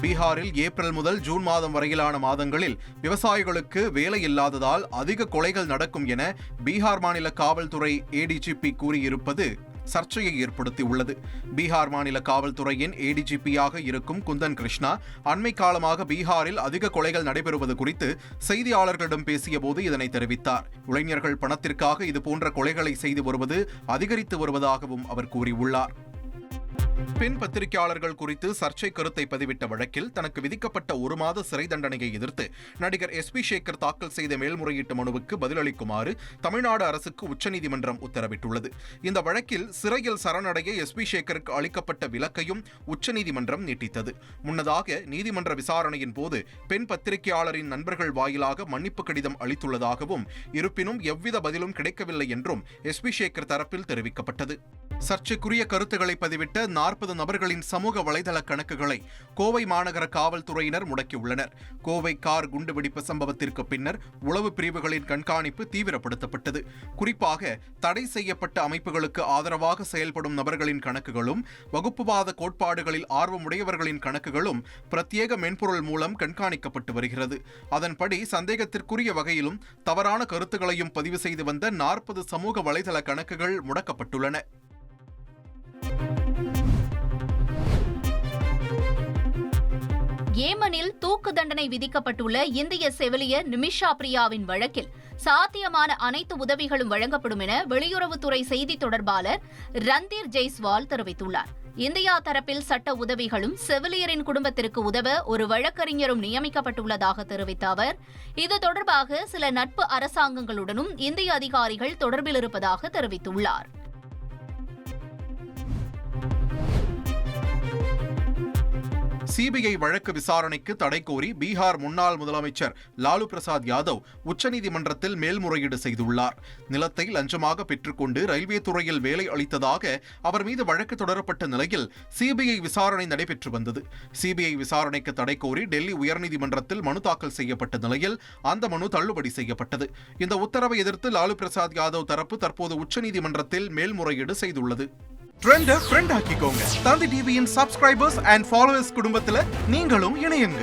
பீகாரில் ஏப்ரல் முதல் ஜூன் மாதம் வரையிலான மாதங்களில் விவசாயிகளுக்கு வேலை இல்லாததால் அதிக கொலைகள் நடக்கும் என பீகார் மாநில காவல்துறை ஏடிஜிபி கூறியிருப்பது சர்ச்சையை ஏற்படுத்தியுள்ளது. பீகார் மாநில காவல்துறையின் ஏடிஜிபியாக இருக்கும் குந்தன் கிருஷ்ணா அண்மை காலமாக பீகாரில் அதிக கொலைகள் நடைபெறுவது குறித்து செய்தியாளர்களிடம் பேசியபோது இதனை தெரிவித்தார். இளைஞர்கள் பணத்திற்காக இதுபோன்ற கொலைகளை செய்து வருவது அதிகரித்து வருவதாகவும் அவர் கூறியுள்ளார். பெண் பத்திரிகையாளர்கள் குறித்து சர்ச்சை கருத்தை பதிவிட்ட வழக்கில் தனக்கு விதிக்கப்பட்ட 1 மாத சிறை தண்டனையை எதிர்த்து நடிகர் SP சேகர் தாக்கல் செய்த மேல்முறையீட்டு மனுவுக்கு பதிலளிக்குமாறு தமிழ்நாடு அரசுக்கு உச்சநீதிமன்றம் உத்தரவிட்டுள்ளது. இந்த வழக்கில் சிறையில் சரணடைய SP சேகருக்கு அளிக்கப்பட்ட விலக்கையும் உச்சநீதிமன்றம் நீட்டித்தது. முன்னதாக நீதிமன்ற விசாரணையின் போது பெண் பத்திரிகையாளரின் நண்பர்கள் வாயிலாக மன்னிப்பு கடிதம் அளித்துள்ளதாகவும், இருப்பினும் எவ்வித பதிலும் கிடைக்கவில்லை என்றும் SP சேகர் தரப்பில் தெரிவிக்கப்பட்டது. சர்ச்சைக்குரிய கருத்துக்களை பதிவிட்ட 40 நபர்களின் சமூக வலைதள கணக்குகளை கோவை மாநகர காவல்துறையினர் முடக்கியுள்ளனர். கோவை கார் குண்டுவெடிப்பு சம்பவத்திற்கு பின்னர் உளவு பிரிவுகளின் கண்காணிப்பு தீவிரப்படுத்தப்பட்டது. குறிப்பாக தடை செய்யப்பட்ட அமைப்புகளுக்கு ஆதரவாக செயல்படும் நபர்களின் கணக்குகளும் வகுப்புவாத கோட்பாடுகளில் ஆர்வமுடையவர்களின் கணக்குகளும் பிரத்யேக மென்பொருள் மூலம் கண்காணிக்கப்பட்டு வருகிறது. அதன்படி சந்தேகத்திற்குரிய வகையிலும் தவறான கருத்துக்களையும் பதிவு செய்து வந்த 40 சமூக வலைதள கணக்குகள் முடக்கப்பட்டுள்ளன. ஏமனில் தூக்கு தண்டனை விதிக்கப்பட்டுள்ள இந்திய செவிலியர் நிமிஷா பிரியாவின் வழக்கில் சாத்தியமான அனைத்து உதவிகளும் வழங்கப்படும் என வெளியுறவுத்துறை செய்தி தொடர்பாளர் ரந்தீர் ஜெய்ஸ்வால் தெரிவித்துள்ளார். இந்தியா தரப்பில் சட்ட உதவிகளும் செவிலியரின் குடும்பத்திற்கு உதவ ஒரு வழக்கறிஞரும் நியமிக்கப்பட்டுள்ளதாக தெரிவித்த அவர், இது தொடர்பாக சில நட்பு அரசாங்கங்களுடனும் இந்திய அதிகாரிகள் தொடர்பில் இருப்பதாக தெரிவித்துள்ளார். சிபிஐ வழக்கு விசாரணைக்கு தடை கோரி பீகார் முன்னாள் முதலமைச்சர் லாலு பிரசாத் யாதவ் உச்சநீதிமன்றத்தில் மேல்முறையீடு செய்துள்ளார். நிலத்தை லஞ்சமாக பெற்றுக்கொண்டு ரயில்வே துறையில் வேலை அளித்ததாக அவர் மீது வழக்கு தொடரப்பட்ட நிலையில் சிபிஐ விசாரணை நடைபெற்று வந்தது. சிபிஐ விசாரணைக்கு தடை கோரி டெல்லி உயர்நீதிமன்றத்தில் மனு தாக்கல் செய்யப்பட்ட நிலையில் அந்த மனு தள்ளுபடி செய்யப்பட்டது. இந்த உத்தரவை எதிர்த்து லாலு பிரசாத் யாதவ் தரப்பு தற்போது உச்சநீதிமன்றத்தில் மேல்முறையீடு செய்துள்ளது. ட்ரெண்ட ஃப்ரெண்ட் ஆக்கிக்கோங்க. தந்தி டிவியின் சப்ஸ்கிரைபர்ஸ் அண்ட் ஃபாலோவர்ஸ் குடும்பத்துல நீங்களும் இணையுங்க.